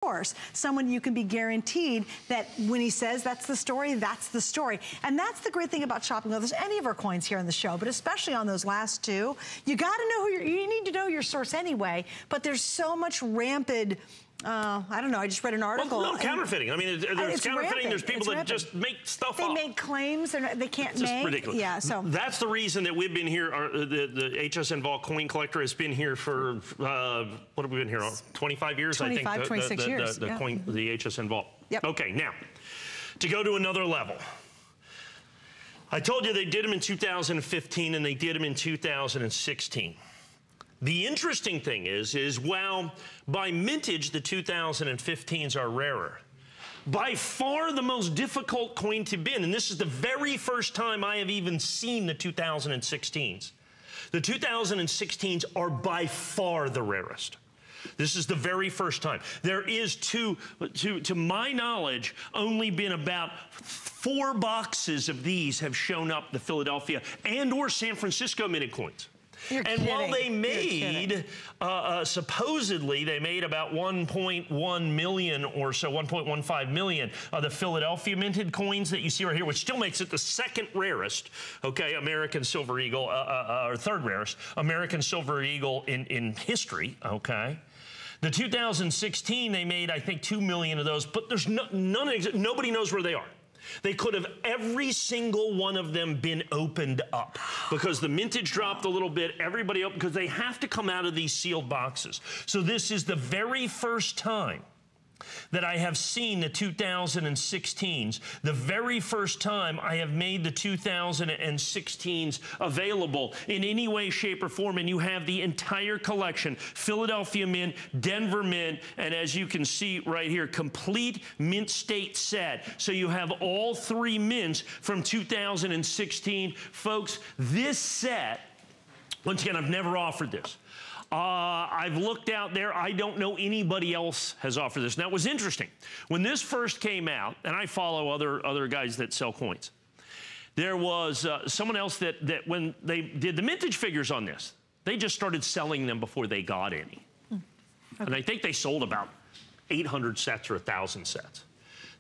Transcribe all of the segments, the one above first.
course, someone you can be guaranteed that when he says that's the story, that's the story. And that's the great thing about shopping with any of our coins here on the show, but especially on those last two. You gotta know who you need to know your source anyway, but there's so much rampant, I don't know, I just read an article. Well, no, counterfeiting. I mean, there's counterfeiting. Rampant. There's people that just make stuff they up. make claims and they can't it's make. Just ridiculous. Yeah, so. That's the reason that we've been here. The HSN Vault Coin Collector has been here for, what have we been here on? 25 years, 25, I think. 26 years. The HSN Vault. Yep. Okay, now, to go to another level. I told you they did them in 2015 and they did them in 2016. The interesting thing is while by mintage the 2015s are rarer, by far the most difficult coin to bin, and this is the very first time I have even seen the 2016s. The 2016s are by far the rarest. This is the very first time. There is, to my knowledge, only been about 4 boxes of these have shown up, the Philadelphia and or San Francisco minted coins. You're and kidding. while they made, supposedly, they made about 1.1 million or so, 1.15 million of the Philadelphia minted coins that you see right here, which still makes it the second rarest, okay, American Silver Eagle, or third rarest, American Silver Eagle in history, okay? The 2016, they made, I think, 2 million of those, but there's nobody knows where they are. They could have, every single one of them, been opened up because the mintage dropped a little bit, everybody opened, because they have to come out of these sealed boxes. So this is the very first time that I have seen the 2016s, the very first time I have made the 2016s available in any way, shape, or form, and you have the entire collection, Philadelphia Mint, Denver Mint, and as you can see right here, complete mint state set. So you have all 3 mints from 2016. Folks, this set, once again, I've never offered this. I've looked out there. I don't know anybody else has offered this. Now, it was interesting. When this first came out, and I follow other guys that sell coins, there was someone else that when they did the mintage figures on this, they just started selling them before they got any. Okay. And I think they sold about 800 sets or 1,000 sets.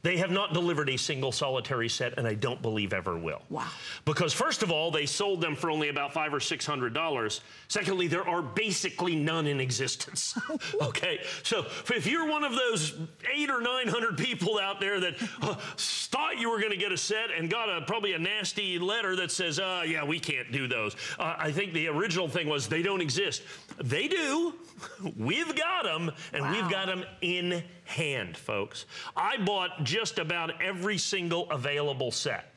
They have not delivered a single solitary set, and I don't believe ever will. Wow. Because first of all, they sold them for only about $500 or $600. Secondly, there are basically none in existence. Okay, so if you're one of those 800 or 900 people out there that thought you were going to get a set and got probably a nasty letter that says, yeah, we can't do those. I think the original thing was they don't exist. They do. We've got them, and wow, we've got them in hand, folks. I bought just about every single available set.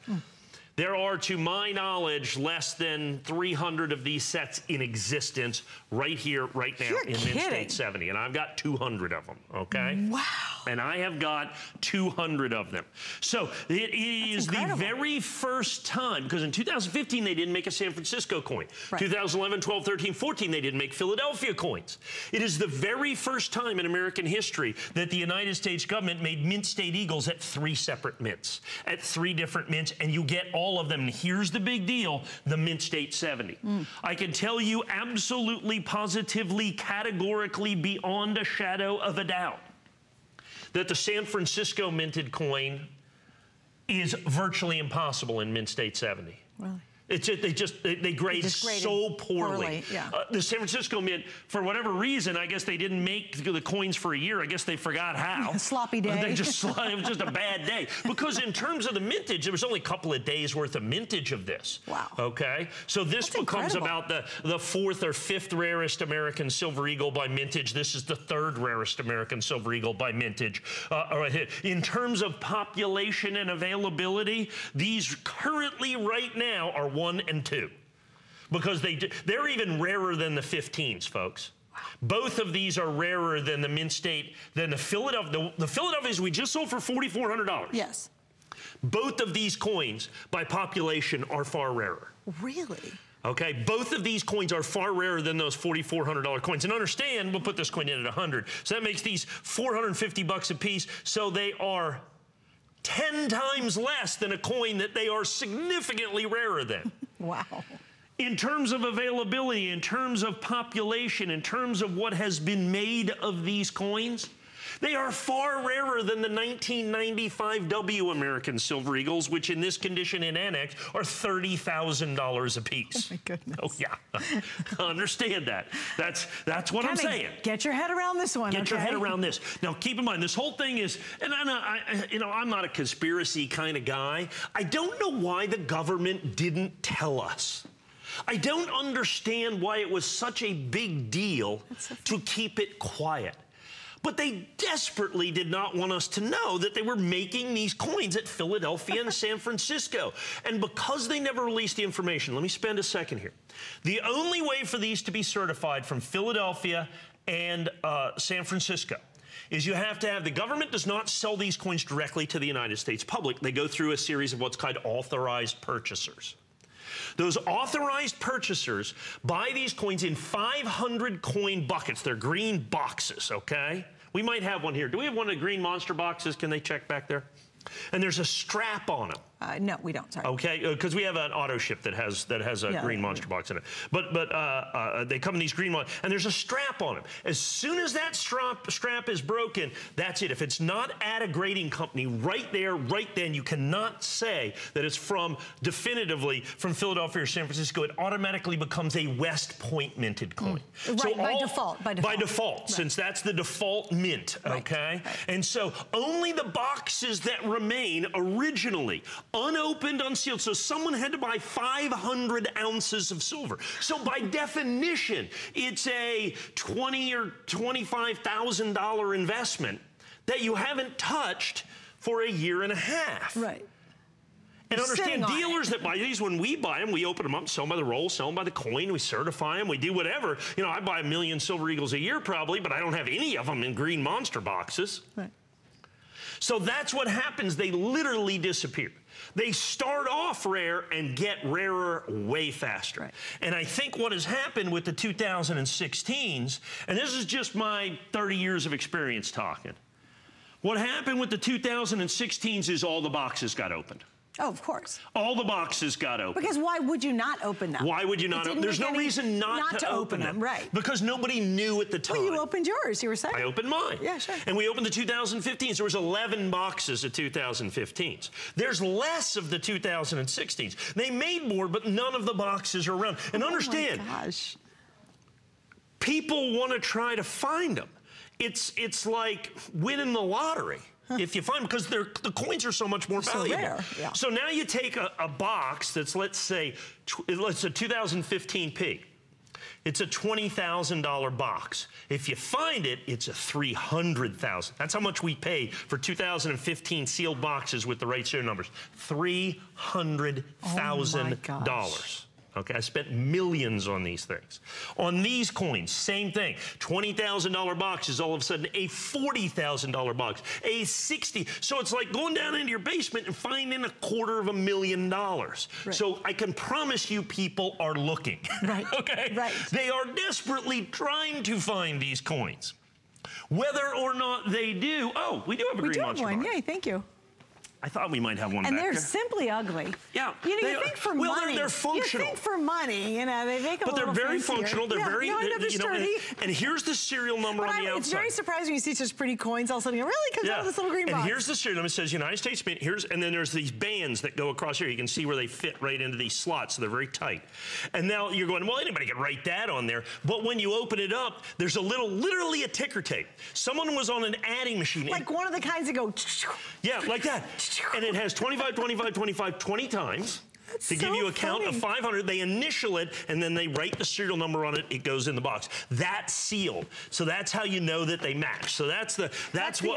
There are, to my knowledge, less than 300 of these sets in existence right here, right now in Mint State 70. And I've got 200 of them, okay? Wow. And I have got 200 of them. So it is the very first time, because in 2015, they didn't make a San Francisco coin. Right. 2011, 12, 13, 14, they didn't make Philadelphia coins. It is the very first time in American history that the United States government made Mint State Eagles at 3 separate mints, at 3 different mints, and you get all of them. And here's the big deal, the Mint State 70. I can tell you absolutely, positively, categorically, beyond a shadow of a doubt, that the San Francisco minted coin is virtually impossible in Mint State 70. Really? It's just, they grade so poorly. Yeah. The San Francisco Mint, for whatever reason, I guess they didn't make the coins for a year. I guess they forgot how. Sloppy day. It was just a bad day. Because in terms of the mintage, there was only a couple of days worth of mintage of this. Wow. Okay? So this becomes about the 4th or 5th rarest American Silver Eagle by mintage. This is the 3rd rarest American Silver Eagle by mintage. In terms of population and availability, these currently right now are 1 and 2, because they're even rarer than the 15s, folks. Wow. Both of these are rarer than the Mint State, than the Philadelphia. The Philadelphias we just sold for $4,400. Yes. Both of these coins by population are far rarer. Really? Okay, both of these coins are far rarer than those $4,400 coins. And understand, we'll put this coin in at 100. So that makes these $450 a piece. So they are 10 times less than a coin that they are significantly rarer than. Wow. In terms of availability, in terms of population, in terms of what has been made of these coins, They are far rarer than the 1995 W American Silver Eagles, which in this condition in annex are $30,000 a piece. Oh my goodness. Oh yeah, understand that. That's what I'm saying. Get your head around this one. Get your head around this. Now keep in mind, this whole thing is, and I'm not a conspiracy kind of guy. I don't know why the government didn't tell us. I don't understand why it was such a big deal to keep it quiet. But they desperately did not want us to know that they were making these coins at Philadelphia and San Francisco. And because they never released the information, let me spend a second here. The only way for these to be certified from Philadelphia and San Francisco is you have to have, the government does not sell these coins directly to the United States public. They go through a series of what's called authorized purchasers. Those authorized purchasers buy these coins in 500 coin buckets. They're green boxes, okay? We might have one here. Do we have one of the green monster boxes? Can they check back there? And there's a strap on them. No, we don't, sorry. Okay, because we have an auto ship that has a green monster box in it. But they come in these green ones, and there's a strap on them. As soon as that strap is broken, that's it. If it's not at a grading company right there, right then, you cannot say that it's definitively from Philadelphia or San Francisco. It automatically becomes a West Point minted coin. Right, so by default. By default, right. Since that's the default mint, okay? Right. And so only the boxes that remain originally unopened, unsealed. So someone had to buy 500 ounces of silver. So by definition, it's a $20,000 or $25,000 investment that you haven't touched for a year and a half. Right. And understand, dealers that buy these, when we buy them, we open them up, sell them by the roll, sell them by the coin, we certify them, we do whatever. You know, I buy 1 million Silver Eagles a year probably, but I don't have any of them in green monster boxes. Right. So that's what happens. They literally disappear. They start off rare and get rarer way faster. Right. And I think what has happened with the 2016s, and this is just my 30 years of experience talking, what happened with the 2016s is all the boxes got opened. Oh, of course. All the boxes got open. Because why would you not open them? Why would you not open them? There's no reason not to open them. Right. Because nobody knew at the time. Well, you opened yours, you were saying. I opened mine. Yeah, sure. And we opened the 2015s. There was 11 boxes of 2015s. There's less of the 2016s. They made more, but none of the boxes are around. And understand, oh my gosh, people want to try to find them. It's like winning the lottery. If you find them, because the coins are so much more valuable. So rare, yeah. So now you take a box that's, let's say, it's a 2015 P. It's a $20,000 box. If you find it, it's a $300,000. That's how much we pay for 2015 sealed boxes with the right serial numbers. $300,000. Okay, I spent millions on these things. On these coins, same thing. $20,000 box is all of a sudden a $40,000 box, a $60,000. So it's like going down into your basement and finding $250,000. Right. So I can promise you people are looking. Right. Okay? Right. They are desperately trying to find these coins. Whether or not they do, oh, we do have a green monster box. Yay, thank you. I thought we might have one back there. And they're simply ugly. Yeah. You know, you think for money. Well, they're functional. You think for money, you know, they make them a little But they're very fancier. functional. They're very, you know, and here's the serial number on the outside. It's very surprising you see such pretty coins all of a sudden. It really comes out of this little green box. And here's the serial number. It says United States Mint. And then there's these bands that go across here. You can see where they fit right into these slots. So they're very tight. And now you're going, well, anybody can write that on there. But when you open it up, there's a little, literally a ticker tape. Someone was on an adding machine. Like one of the kinds that go. Yeah, like that. And it has 25, 25, 25, 20 times. That's to give you a count of 500, they initial it, and then they write the serial number on it. It goes in the box. That's sealed. So that's how you know that they match. So that's the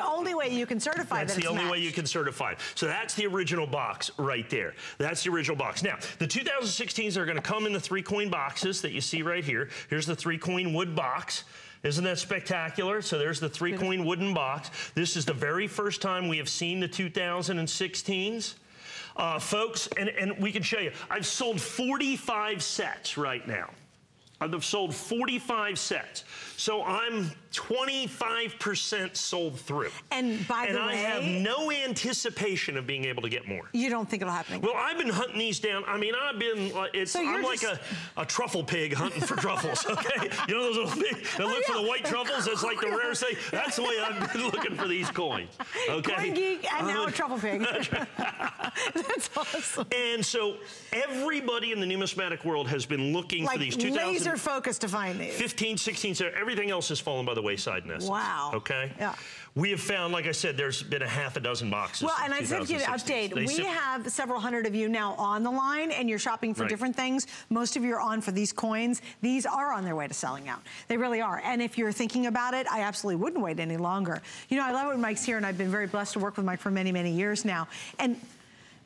only way you can certify that it's matched. That's the only way you can certify it. So that's the original box right there. That's the original box. Now, the 2016s are going to come in the 3-coin boxes that you see right here. Here's the 3-coin wood box. Isn't that spectacular? So there's the 3-coin wooden box. This is the very first time we have seen the 2016s. Folks, and we can show you, I've sold 45 sets right now. I've sold 45 sets. So I'm 25% sold through. And by the way, I have no anticipation of being able to get more. You don't think it'll happen again? Well, I've been hunting these down. I mean, I've been, I'm like a truffle pig hunting for truffles, okay? You know those little pigs that look for the white truffles? It's like the rare say. That's the way I've been looking for these coins, okay? Coin geek and now a truffle pig. That's awesome. And so everybody in the numismatic world has been looking for these 2000. Laser focused to find these. 15, 16, so everything else has fallen by the wayside in essence. Wow. Okay? Yeah. We have found, like I said, there's been a half a dozen boxes. Well, and I said to give you an update. We have several hundred of you now on the line, and you're shopping for different things. Most of you are on for these coins. These are on their way to selling out. They really are. And if you're thinking about it, I absolutely wouldn't wait any longer. You know, I love it when Mike's here, and I've been very blessed to work with Mike for many, many years now. And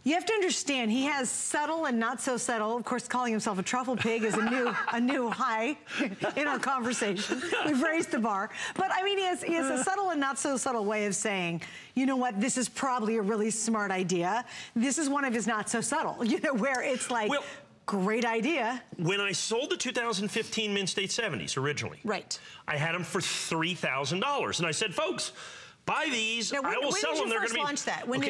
you have to understand, he has subtle and not so subtle. Of course, calling himself a truffle pig is a new high in our conversation. We've raised the bar. But I mean, he has a subtle and not so subtle way of saying, you know what, this is probably a really smart idea. This is one of his not so subtle, you know, where it's like, well, great idea. When I sold the 2015 Mint State 70s originally, right, I had them for $3,000. And I said, folks, buy these. Now, I will sell them. When did you first launch that? When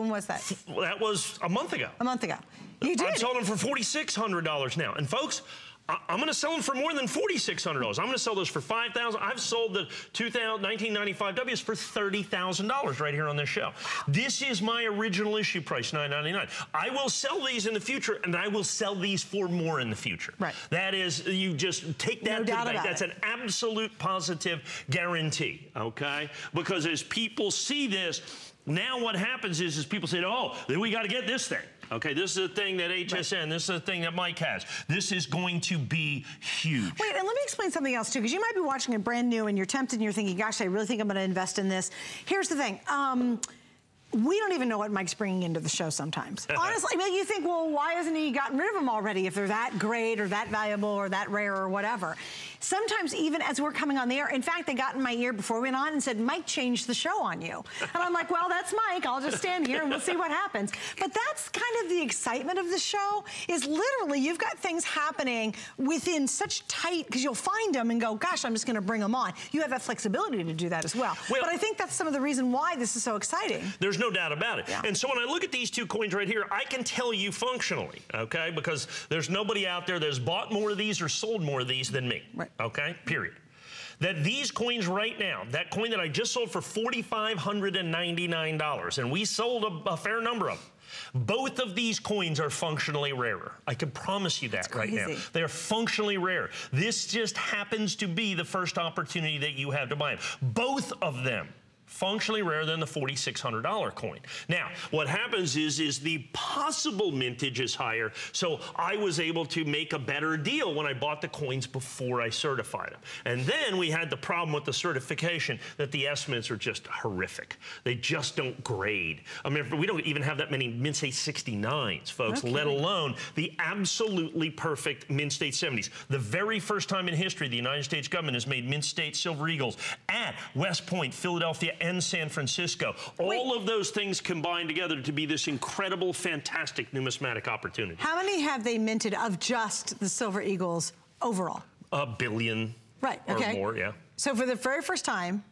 was that? That was a month ago. A month ago. You did. I'm selling them for $4,600 now. And folks, I'm going to sell them for more than $4,600. I'm going to sell those for $5,000. I've sold the 1995 Ws for $30,000 right here on this show. This is my original issue price, $9.99. I will sell these in the future, and I will sell these for more in the future. Right. That is, you just take that to the bank. That's an absolute positive guarantee, okay? Because as people see this, now what happens is people say, oh, then we got to get this thing. Okay, this is a thing that HSN, this is a thing that Mike has. This is going to be huge. Wait, and let me explain something else too, because you might be watching it brand new and you're tempted and you're thinking, gosh, I really think I'm going to invest in this. Here's the thing. We don't even know what Mike's bringing into the show sometimes. Honestly, I mean, you think, well, why hasn't he gotten rid of them already if they're that great or that valuable or that rare or whatever? Sometimes even as we're coming on the air, in fact, they got in my ear before we went on and said, Mike changed the show on you. And I'm like, well, that's Mike. I'll just stand here and we'll see what happens. But that's kind of the excitement of the show, is literally you've got things happening within such tight, because you'll find them and go, gosh, I'm just going to bring them on. You have that flexibility to do that as well. But I think that's some of the reason why this is so exciting. There's no doubt about it. Yeah. And so when I look at these two coins right here, I can tell you functionally, okay, because there's nobody out there that's bought more of these or sold more of these than me. Right. Okay, period. That these coins right now, that coin that I just sold for $4,599, and we sold a fair number of them, both of these coins are functionally rarer. I can promise you that right now. They are functionally rare. This just happens to be the first opportunity that you have to buy them. Both of them functionally rarer than the $4,600 coin. Now, what happens is the possible mintage is higher, so I was able to make a better deal when I bought the coins before I certified them. And then we had the problem with the certification that the estimates are just horrific. They just don't grade. I mean, we don't even have that many Mint State 69s, folks, let alone the absolutely perfect Mint State 70s. The very first time in history the United States government has made Mint State Silver Eagles at West Point, Philadelphia, and San Francisco. All of those things combined together to be this incredible, fantastic numismatic opportunity. How many have they minted of just the Silver Eagles overall? A billion. Right, okay. Or more, yeah. So for the very first time,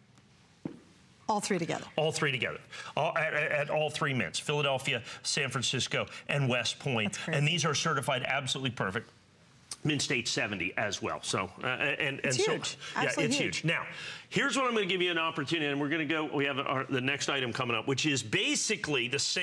all three together. All three together. At all three mints. Philadelphia, San Francisco, and West Point. And these are certified absolutely perfect. Mint State 70 as well. So, it's huge. Yeah, it's huge. Now, here's what I'm going to give you an opportunity, and we're going to go, we have the next item coming up, which is basically the same.